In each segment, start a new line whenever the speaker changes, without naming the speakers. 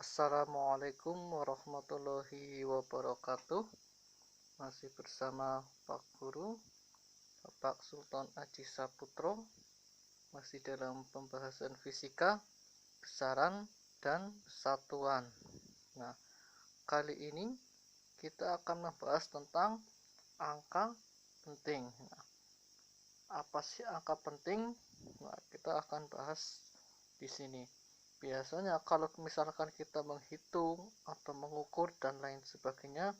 Assalamualaikum warahmatullahi wabarakatuh. Masih bersama Pak Guru, Bapak Sultan Aji Saputro. Masih dalam pembahasan fisika, besaran, dan satuan. Nah, kali ini kita akan membahas tentang angka penting. Nah, apa sih angka penting? Nah, kita akan bahas di sini. Biasanya kalau misalkan kita menghitung atau mengukur dan lain sebagainya,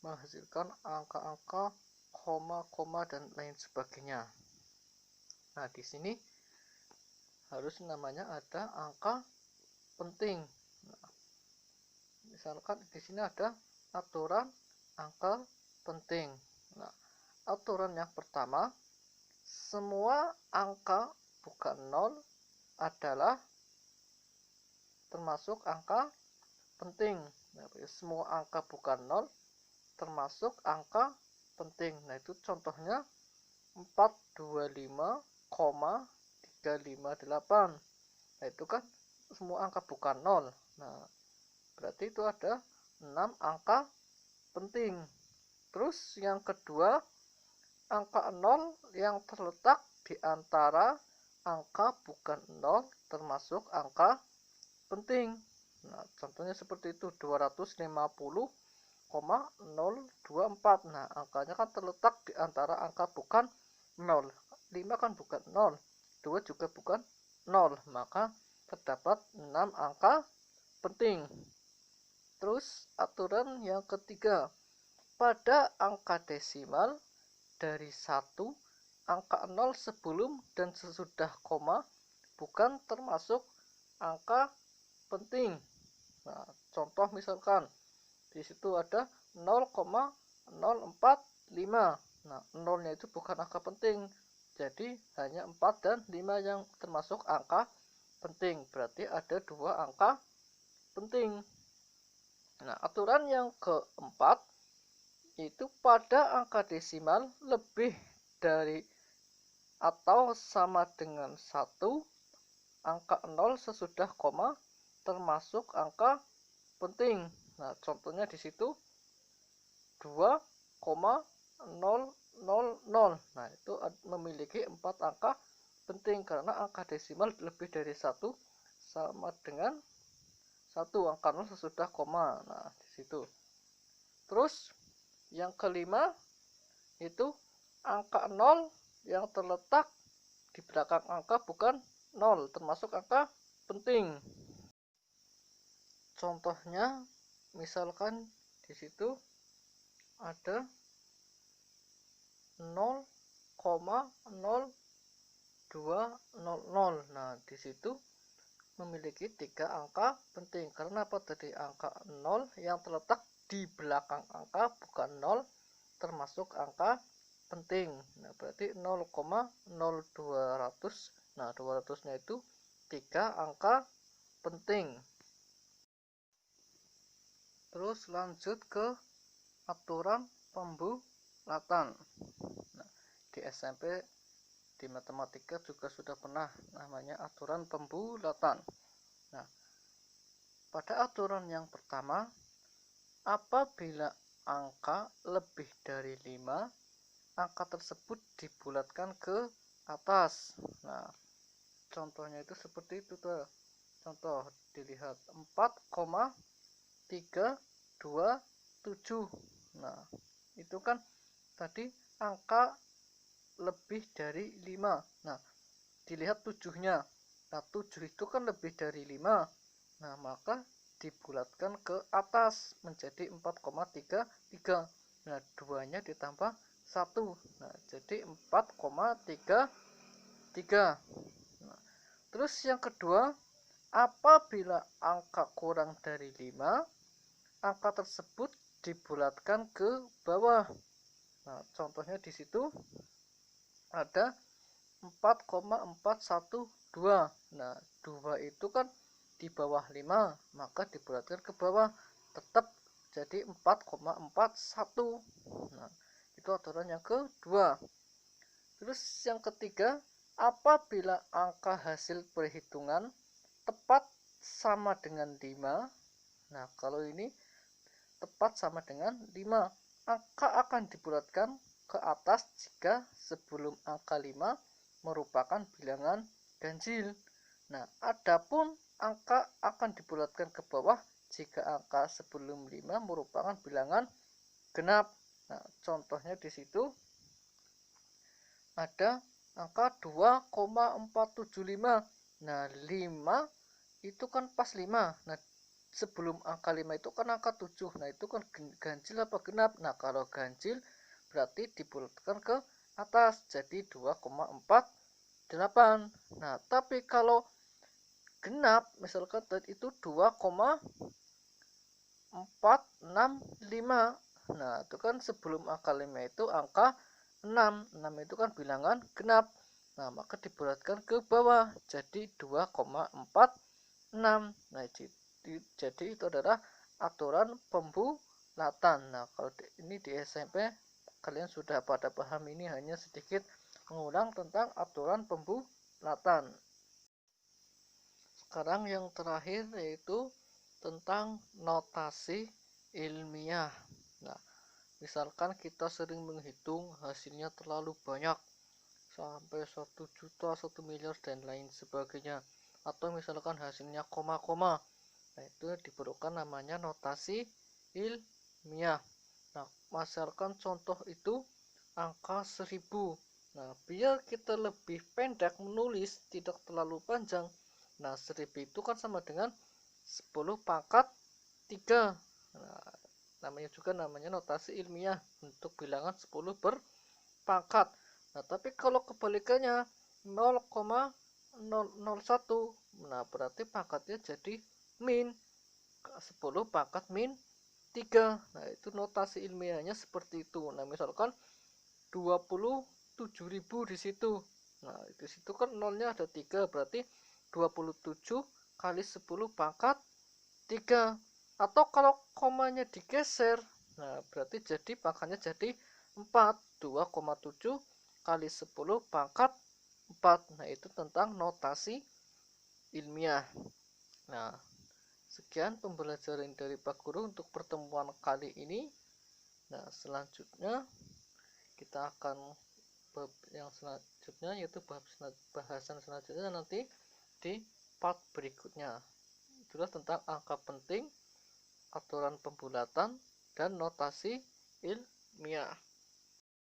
menghasilkan angka-angka, koma-koma dan lain sebagainya. Nah, di sini harus namanya ada angka penting. Nah, misalkan di sini ada aturan angka penting. Nah, aturan yang pertama, semua angka bukan 0 adalah termasuk angka penting. Nah, semua angka bukan 0 termasuk angka penting. Nah, itu contohnya 425,358. Nah, itu kan semua angka bukan 0. Nah, berarti itu ada 6 angka penting. Terus yang kedua, angka 0 yang terletak di antara angka bukan 0 termasuk angka penting. Nah, contohnya seperti itu, 250,024. Nah, angkanya kan terletak di antara angka bukan 0. 5 kan bukan 0, 2 juga bukan 0, maka terdapat 6 angka penting. Terus aturan yang ketiga, pada angka desimal dari 1, angka 0 sebelum dan sesudah koma bukan termasuk angka penting. Nah, contoh misalkan di situ ada 0,045. Nah, 0-nya itu bukan angka penting. Jadi hanya 4 dan 5 yang termasuk angka penting. Berarti ada 2 angka penting. Nah, aturan yang keempat itu pada angka desimal lebih dari atau sama dengan 1, angka 0 sesudah koma termasuk angka penting. Nah, contohnya di situ 2,000. Nah, itu memiliki 4 angka penting karena angka desimal lebih dari 1 sama dengan 1, angka 0 sesudah koma. Nah, di situ. Terus yang kelima itu angka 0 yang terletak di belakang angka bukan 0 termasuk angka penting. Contohnya misalkan di situ ada 0,0200. Nah, di situ memiliki 3 angka penting. Karena apa tadi? Angka 0 yang terletak di belakang angka bukan 0 termasuk angka penting. Nah, berarti 0,0200. Nah, 200-nya itu 3 angka penting. Terus lanjut ke aturan pembulatan. Nah, di SMP di matematika juga sudah pernah namanya aturan pembulatan. Nah, pada aturan yang pertama, apabila angka lebih dari 5, angka tersebut dibulatkan ke atas. Nah, contohnya itu seperti itu tuh. Contoh dilihat 4,327. Nah, itu kan tadi angka lebih dari 5. Nah, dilihat 7-nya. Nah, 7 itu kan lebih dari 5. Nah, maka dibulatkan ke atas menjadi 4,33. Nah, 2-nya ditambah 1. Nah, jadi 4,33. Nah, terus yang kedua, apabila angka kurang dari 5, angka tersebut dibulatkan ke bawah. Nah, contohnya di situ ada 4,412. Nah, 2 itu kan di bawah 5, maka dibulatkan ke bawah, tetap jadi 4,41. Nah, itu aturan yang kedua. Terus yang ketiga, apabila angka hasil perhitungan tepat sama dengan 5, Nah, kalau ini tepat sama dengan 5. Angka akan dibulatkan ke atas jika sebelum angka 5 merupakan bilangan ganjil. Nah, adapun angka akan dibulatkan ke bawah jika angka sebelum 5 merupakan bilangan genap. Nah, contohnya di situ ada angka 2,475. Nah, 5 itu kan pas 5. Nah, sebelum angka 5 itu kan angka 7. Nah, itu kan ganjil apa genap? Nah, kalau ganjil berarti dibulatkan ke atas jadi 2,48. Nah, tapi kalau genap misalkan itu 2,465. Nah, itu kan sebelum angka 5 itu angka 6. 6 itu kan bilangan genap. Nah, maka dibulatkan ke bawah jadi 2,46. Nah, jadi itu adalah aturan pembulatan. Nah, kalau ini di SMP kalian sudah pada paham, ini hanya sedikit mengulang tentang aturan pembulatan. Sekarang yang terakhir yaitu tentang notasi ilmiah. Nah, misalkan kita sering menghitung hasilnya terlalu banyak sampai 1 juta, 1 miliar dan lain sebagainya, atau misalkan hasilnya koma-koma. Nah, itu diperlukan namanya notasi ilmiah. Nah, misalkan contoh itu angka 1000. Nah, biar kita lebih pendek menulis, tidak terlalu panjang. Nah, 1000 itu kan sama dengan 10 pangkat 3. Nah, namanya notasi ilmiah untuk bilangan 10 berpangkat. Nah, tapi kalau kebalikannya 0,001, nah berarti pangkatnya jadi min 10 pangkat min 3. Nah, itu notasi ilmiahnya seperti itu. Nah, misalkan 27.000 di situ. Nah, di situ kan nolnya ada 3, berarti 27 kali 10 pangkat 3. Atau kalau komanya digeser, nah berarti jadi pangkatnya jadi 4. 2,7 kali 10 pangkat 4. Nah, itu tentang notasi ilmiah. Nah, sekian pembelajaran dari Pak Guru untuk pertemuan kali ini. Nah, selanjutnya kita akan yang selanjutnya yaitu bahasan selanjutnya nanti di part berikutnya. Itulah tentang angka penting, aturan pembulatan, dan notasi ilmiah.